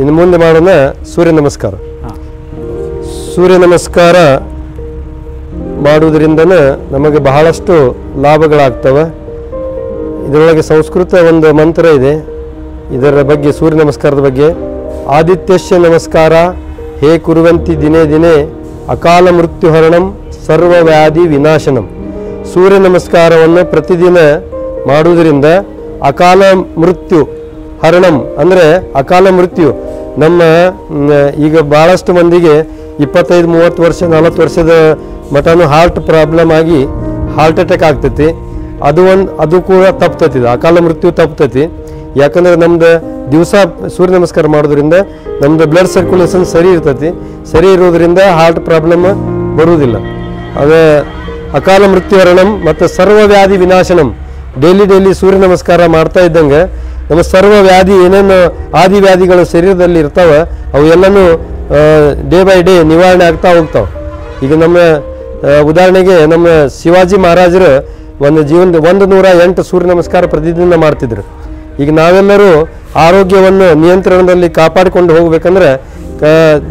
ಇನ್ನು ಮುಂದೆ ಮಾಡೋಣ ಸೂರ್ಯ ನಮಸ್ಕಾರ. ಸೂರ್ಯ ನಮಸ್ಕಾರ ಮಾಡುವುದರಿಂದನೇ ನಮಗೆ ಬಹಳಷ್ಟು ಲಾಭಗಳಾಗ್ತವೆ. ಇದರೊಳಗೆ ಸಂಸ್ಕೃತ ಒಂದು ಮಂತ್ರ ಇದೆ ಇದರ ಬಗ್ಗೆ, ಸೂರ್ಯ ನಮಸ್ಕಾರದ ಬಗ್ಗೆ. ಆದಿತ್ಯಸ್ಯ ನಮಸ್ಕಾರ ಹೇ ಕುರುವಂತಿ ದಿನೇ ದಿನೇ ಅಕಾಲ ಮೃತ್ಯುಹರಣಂ ಸರ್ವವ್ಯಾಧಿ ವಿನಾಶನಂ. ಸೂರ್ಯ ನಮಸ್ಕಾರವನ್ನು ಪ್ರತಿದಿನ ಮಾಡುವುದರಿಂದ ಅಕಾಲ ಮೃತ್ಯು ಹರಣಂ ಅಂದರೆ ಅಕಾಲ ಮೃತ್ಯು. ನಮ್ಮ ಈಗ ಭಾಳಷ್ಟು ಮಂದಿಗೆ 25-30 ವರ್ಷ 40 ವರ್ಷದ ಮಟನು ಹಾರ್ಟ್ ಪ್ರಾಬ್ಲಮ್ ಆಗಿ ಹಾರ್ಟ್ ಅಟ್ಯಾಕ್ ಆಗ್ತೈತಿ. ಅದು ಕೂಡ ತಪ್ತೈತಿ, ಅಕಾಲ ಮೃತ್ಯು ತಪ್ತೈತಿ. ಯಾಕಂದರೆ ನಮ್ದು ದಿವಸ ಸೂರ್ಯ ನಮಸ್ಕಾರ ಮಾಡೋದ್ರಿಂದ ನಮ್ದು ಬ್ಲಡ್ ಸರ್ಕ್ಯುಲೇಷನ್ ಸರಿ ಇರ್ತೈತಿ. ಸರಿ ಇರೋದ್ರಿಂದ ಹಾರ್ಟ್ ಪ್ರಾಬ್ಲಮ್ ಬರುವುದಿಲ್ಲ. ಅದೇ ಅಕಾಲ ಮೃತ್ಯುಹರಣಂ ಮತ್ತು ಸರ್ವವ್ಯಾಧಿ ವಿನಾಶನಂ. ಡೈಲಿ ಸೂರ್ಯ ನಮಸ್ಕಾರ ಮಾಡ್ತಾ ಇದ್ದಂಗೆ ನಮ್ಮ ಸರ್ವ ವ್ಯಾಧಿ ಏನೇನು ಆದಿವ್ಯಾಧಿಗಳು ಶರೀರದಲ್ಲಿ ಇರ್ತಾವೆ ಅವು ಎಲ್ಲನೂ ಡೇ ಬೈ ಡೇ ನಿವಾರಣೆ ಆಗ್ತಾ ಹೋಗ್ತಾವೆ. ಈಗ ನಮ್ಮ ಉದಾಹರಣೆಗೆ ನಮ್ಮ ಶಿವಾಜಿ ಮಹಾರಾಜರು ಒಂದು ಜೀವನದ 108 ಸೂರ್ಯ ನಮಸ್ಕಾರ ಪ್ರತಿದಿನ ಮಾಡ್ತಿದ್ರು. ಈಗ ನಾವೆಲ್ಲರೂ ಆರೋಗ್ಯವನ್ನು ನಿಯಂತ್ರಣದಲ್ಲಿ ಕಾಪಾಡಿಕೊಂಡು ಹೋಗ್ಬೇಕಂದ್ರೆ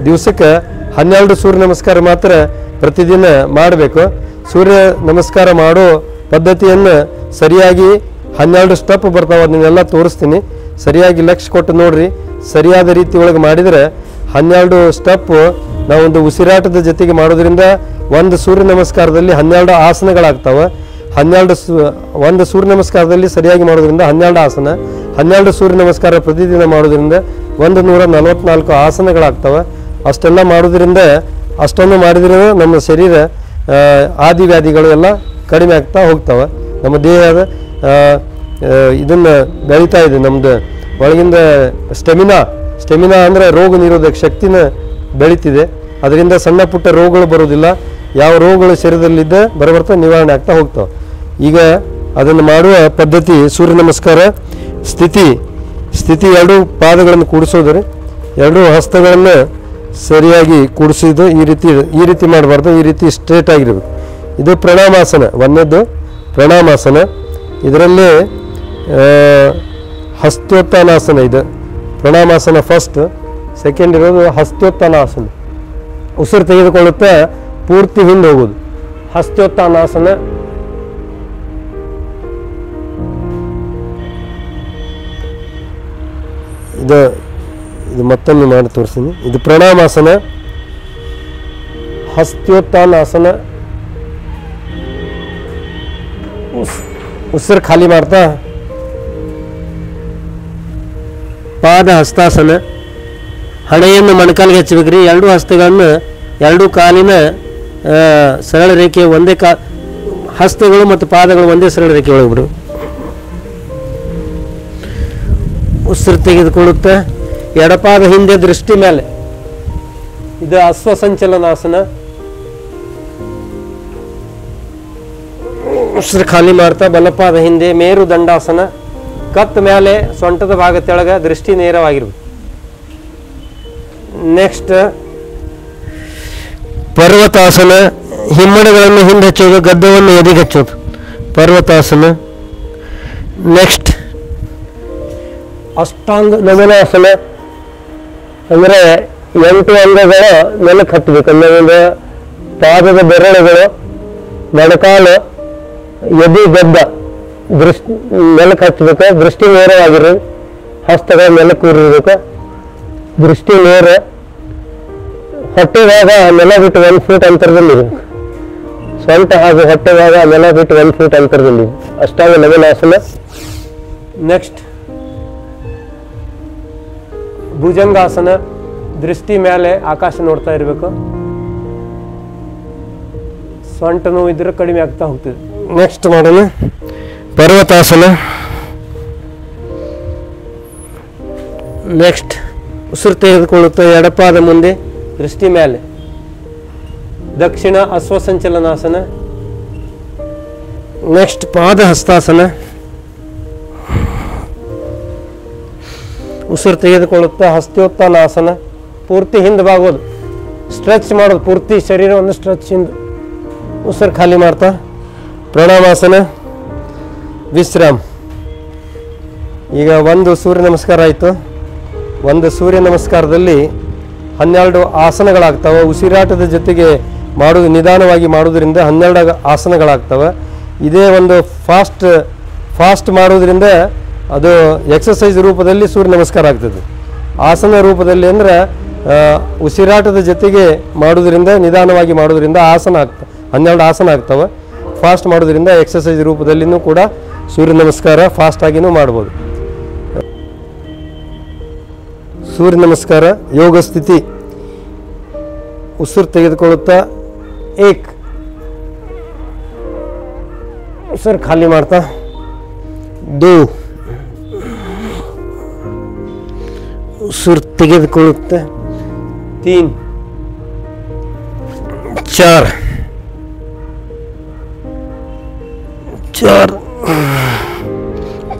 ದಿವಸಕ್ಕೆ 12 ಸೂರ್ಯ ನಮಸ್ಕಾರ ಮಾತ್ರ ಪ್ರತಿದಿನ ಮಾಡಬೇಕು. ಸೂರ್ಯ ನಮಸ್ಕಾರ ಮಾಡೋ ಪದ್ಧತಿಯನ್ನು ಸರಿಯಾಗಿ 12 ಸ್ಟೆಪ್ ಬರ್ತಾವೆ, ಅದನ್ನೆಲ್ಲ ತೋರಿಸ್ತೀನಿ. ಸರಿಯಾಗಿ ಲಕ್ಷ್ಯ ಕೊಟ್ಟು ನೋಡ್ರಿ. ಸರಿಯಾದ ರೀತಿ ಒಳಗೆ ಮಾಡಿದರೆ 12 ಸ್ಟೆಪ್ ನಾವೊಂದು ಉಸಿರಾಟದ ಜೊತೆಗೆ ಮಾಡೋದ್ರಿಂದ ಒಂದು ಸೂರ್ಯ ನಮಸ್ಕಾರದಲ್ಲಿ 12 ಆಸನಗಳಾಗ್ತವೆ. ಒಂದು ಸೂರ್ಯ ನಮಸ್ಕಾರದಲ್ಲಿ ಸರಿಯಾಗಿ ಮಾಡೋದ್ರಿಂದ 12 ಆಸನ, 12 ಸೂರ್ಯ ನಮಸ್ಕಾರ ಪ್ರತಿದಿನ ಮಾಡೋದ್ರಿಂದ 144 ಆಸನಗಳಾಗ್ತವೆ. ಅಷ್ಟೆಲ್ಲ ಮಾಡೋದ್ರಿಂದ ಅಷ್ಟೊಂದು ಮಾಡಿದ್ರೆ ನಮ್ಮ ಶರೀರ ಆದಿವ್ಯಾಧಿಗಳು ಎಲ್ಲ ಕಡಿಮೆ ಆಗ್ತಾ ಹೋಗ್ತವೆ. ನಮ್ಮ ದೇಹದ ಇದನ್ನು ಬೆಳೀತಾ ಇದೆ. ನಮ್ಮದು ಒಳಗಿಂದ ಸ್ಟೆಮಿನಾ ಅಂದರೆ ರೋಗ ನಿರೋಧಕ ಶಕ್ತಿನ ಬೆಳೀತಿದೆ. ಅದರಿಂದ ಸಣ್ಣ ಪುಟ್ಟ ರೋಗಗಳು ಬರೋದಿಲ್ಲ. ಯಾವ ರೋಗಗಳು ಶರೀರದಲ್ಲಿದ್ದ ಬರಬರ್ತಾ ನಿವಾರಣೆ ಆಗ್ತಾ ಹೋಗ್ತಾವೆ. ಈಗ ಅದನ್ನು ಮಾಡುವ ಪದ್ಧತಿ ಸೂರ್ಯ ನಮಸ್ಕಾರ. ಸ್ಥಿತಿ 2 ಪಾದಗಳನ್ನು ಕೂಡಿಸೋದ್ರಿ, 2 ಹಸ್ತಗಳನ್ನು ಸರಿಯಾಗಿ ಕೂಡಿಸಿದ್ದು ಈ ರೀತಿ ಮಾಡಬಾರ್ದು, ಈ ರೀತಿ ಸ್ಟ್ರೇಟ್ ಆಗಿರಬೇಕು. ಇದು ಪ್ರಣಾಮಾಸನ. ಒಂದನೇದು ಪ್ರಣಾಮಾಸನ. ಇದರಲ್ಲಿ ಹಸ್ತೋತ್ಥಾನಾಸನ. ಇದು ಪ್ರಣಾಮಾಸನ ಫಸ್ಟ್. ಸೆಕೆಂಡ್ ಇರೋದು ಹಸ್ತೋತ್ಥಾನಾಸನ. ಉಸಿರು ತೆಗೆದುಕೊಳ್ಳುತ್ತಾ ಪೂರ್ತಿ ಹಿಂದೆ ಹೋಗೋದು ಹಸ್ತೋತ್ಥಾನಾಸನ. ಇದು ಮತ್ತೊಮ್ಮೆ ಮಾಡಿ ತೋರಿಸ್ತೀನಿ. ಇದು ಪ್ರಣಾಮಾಸನ, ಹಸ್ತೋತ್ಥಾನಾಸನ. ಉಸಿರು ಖಾಲಿ ಮಾಡ್ತಾ ಪಾದ ಹಸ್ತಾಸನ. ಹಣೆಯನ್ನು ಮೊಣಕಾಲಿಗೆ ಹಚ್ಚಬೇಕ್ರಿ. 2 ಹಸ್ತಗಳನ್ನು 2 ಕಾಲಿನ ಸರಳ ರೇಖೆ ಒಂದೇ ಹಸ್ತಗಳು ಮತ್ತು ಪಾದಗಳು ಒಂದೇ ಸರಳ ರೇಖೆ ಒಳಗೆ ಉಸಿರು ತೆಗೆದುಕೊಳ್ಳುತ್ತಾ ಎಡಪಾದ ಹಿಂದೆ ದೃಷ್ಟಿ ಮೇಲೆ. ಇದು ಅಶ್ವಸಂಚಲನಾಸನ. ಉಸಿರು ಖಾಲಿ ಮಾಡ್ತಾ ಬಲಪಾದ ಹಿಂದೆ ಮೇರು ದಂಡಾಸನ. ಕತ್ತ ಮೇಲೆ ಸೊಂಟದ ಭಾಗ ತೆಳಗ ದೃಷ್ಟಿ ನೇರವಾಗಿರ್ಬೇಕು. ನೆಕ್ಸ್ಟ್ ಪರ್ವತಾಸನ. ಹಿಮ್ಮಡಗಳನ್ನು ಹಿಂದೆ ಹಚ್ಚೋದು, ಗದ್ದವನ್ನು ಎದೆಗೆ ಹಚ್ಚೋದು ಪರ್ವತಾಸನ. ನೆಕ್ಸ್ಟ್ ಅಷ್ಟಾಂಗ ನಮನಾಸನ. ಅಂದರೆ 8 ಅಂಗಗಳು ನೆಲಕ್ಕೆ ಹತ್ತಬೇಕು. ಅಂದರೆ ಪಾದದ ಬೆರಳುಗಳು, ಮೊಣಕಾಲು, ಎದೆ, ಗದ್ದ ದೃಷ್ಟಿ ನೆಲಕ್ಕೆ ಹಚ್ಚಬೇಕು. ದೃಷ್ಟಿ ನೇರವಾಗಿರ್ರಿ. ಹಸ್ತಗಳ ನೆಲಕ್ಕೆ ಕೂರಿರ್ಬೇಕು. ದೃಷ್ಟಿ ನೇರ. ಹೊಟ್ಟೆ ಭಾಗ ನೆಲ ಬಿಟ್ಟು 1 ಫೀಟ್ ಅಂತರದಲ್ಲಿ ಇರಬೇಕು. ಸೊಂಟ ಹಾಗೂ ಹೊಟ್ಟೆ ಭಾಗ ನೆಲ ಬಿಟ್ಟು 1 ಫೀಟ್ ಅಂತರದಲ್ಲಿ. ಅಷ್ಟಾಂಗ ನಮನಾಸನ. ನೆಕ್ಸ್ಟ್ ಭುಜಂಗಾಸನ. ದೃಷ್ಟಿ ಮೇಲೆ ಆಕಾಶ ನೋಡ್ತಾ ಇರಬೇಕು. ಸೊಂಟ ನೋವು ಇದ್ರೆ ಕಡಿಮೆ ಆಗ್ತಾ ಹೋಗ್ತದೆ. ನೆಕ್ಸ್ಟ್ ಮಾಡೋಣ ಪರ್ವತಾಸನ. ನೆಕ್ಸ್ಟ್ ಉಸಿರು ತೆಗೆದುಕೊಳ್ಳುತ್ತಾ ಎಡಪಾದ ಮುಂದೆ ದೃಷ್ಟಿ ಮೇಲೆ. ದಕ್ಷಿಣ ಅಶ್ವಸಂಚಲನಾಸನ. ನೆಕ್ಸ್ಟ್ ಪಾದ ಹಸ್ತಾಸನ. ಉಸಿರು ತೆಗೆದುಕೊಳ್ಳುತ್ತಾ ಹಸ್ತೋತ್ಥಾನಾಸನ. ಪೂರ್ತಿ ಹಿಂದೆ ಬಾಗೋದು, ಸ್ಟ್ರೆಚ್ ಮಾಡೋದು, ಪೂರ್ತಿ ಶರೀರವನ್ನು ಸ್ಟ್ರೆಚ್ ಹಿಂದೆ. ಉಸಿರು ಖಾಲಿ ಮಾಡ್ತಾ ಪ್ರಣಾಮಾಸನ. ವಿಶ್ರಾಮ್. ಈಗ 1 ಸೂರ್ಯ ನಮಸ್ಕಾರ ಆಯಿತು. ಒಂದು ಸೂರ್ಯ ನಮಸ್ಕಾರದಲ್ಲಿ 12 ಆಸನಗಳಾಗ್ತವೆ. ಉಸಿರಾಟದ ಜೊತೆಗೆ ನಿಧಾನವಾಗಿ ಮಾಡೋದ್ರಿಂದ 12 ಆಸನಗಳಾಗ್ತವೆ. ಇದೇ ಒಂದು ಫಾಸ್ಟ್ ಮಾಡೋದ್ರಿಂದ ಅದು ಎಕ್ಸಸೈಸ್ ರೂಪದಲ್ಲಿ ಸೂರ್ಯ ನಮಸ್ಕಾರ ಆಗ್ತದೆ. ಆಸನ ರೂಪದಲ್ಲಿ ಅಂದರೆ ಉಸಿರಾಟದ ಜೊತೆಗೆ ಮಾಡೋದ್ರಿಂದ ನಿಧಾನವಾಗಿ ಮಾಡೋದ್ರಿಂದ 12 ಆಸನ ಆಗ್ತವೆ. ಫಾಸ್ಟ್ ಮಾಡೋದ್ರಿಂದ ಎಕ್ಸಸೈಸ್ ರೂಪದಲ್ಲಿನೂ ಕೂಡ ಸೂರ್ಯ ನಮಸ್ಕಾರ ಫಾಸ್ಟಾಗಿಯೂ ಮಾಡ್ಬೋದು. ಸೂರ್ಯ ನಮಸ್ಕಾರ ಯೋಗ ಸ್ಥಿತಿ. ಉಸಿರು ತೆಗೆದುಕೊಳ್ಳುತ್ತಾ ಉಸಿರು ಖಾಲಿ ಮಾಡ್ತಾ 2 ಉಸಿರು ತೆಗೆದುಕೊಳ್ಳುತ್ತೆ 3 4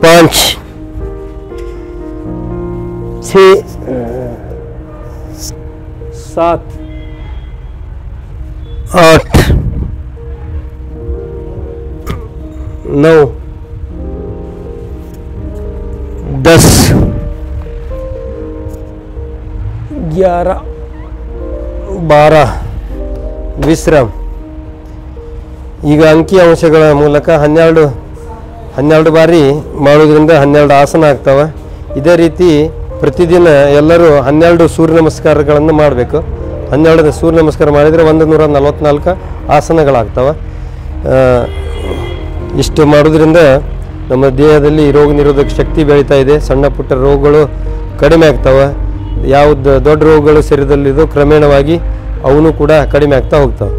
5 6 7 8 9 10 11 12 ವಿಶ್ರಾಮ. ಈಗ ಅಂಕಿ ಅಂಶಗಳ ಮೂಲಕ 12 ಬಾರಿ ಮಾಡೋದ್ರಿಂದ 12 ಆಸನ ಆಗ್ತವೆ. ಇದೇ ರೀತಿ ಪ್ರತಿದಿನ ಎಲ್ಲರೂ 12 ಸೂರ್ಯ ನಮಸ್ಕಾರಗಳನ್ನು ಮಾಡಬೇಕು. 12 ಸೂರ್ಯ ನಮಸ್ಕಾರ ಮಾಡಿದರೆ 144 ಆಸನಗಳಾಗ್ತವೆ. ಇಷ್ಟು ಮಾಡೋದ್ರಿಂದ ನಮ್ಮ ದೇಹದಲ್ಲಿ ರೋಗ ನಿರೋಧಕ ಶಕ್ತಿ ಬೆಳೀತಾ ಇದೆ. ಸಣ್ಣ ಪುಟ್ಟ ರೋಗಗಳು ಕಡಿಮೆ ಆಗ್ತವೆ. ಯಾವುದು ದೊಡ್ಡ ರೋಗಗಳು ಶರೀರದಲ್ಲಿದ್ದು ಕ್ರಮೇಣವಾಗಿ ಅವನು ಕೂಡ ಕಡಿಮೆ ಆಗ್ತಾ ಹೋಗ್ತವೆ.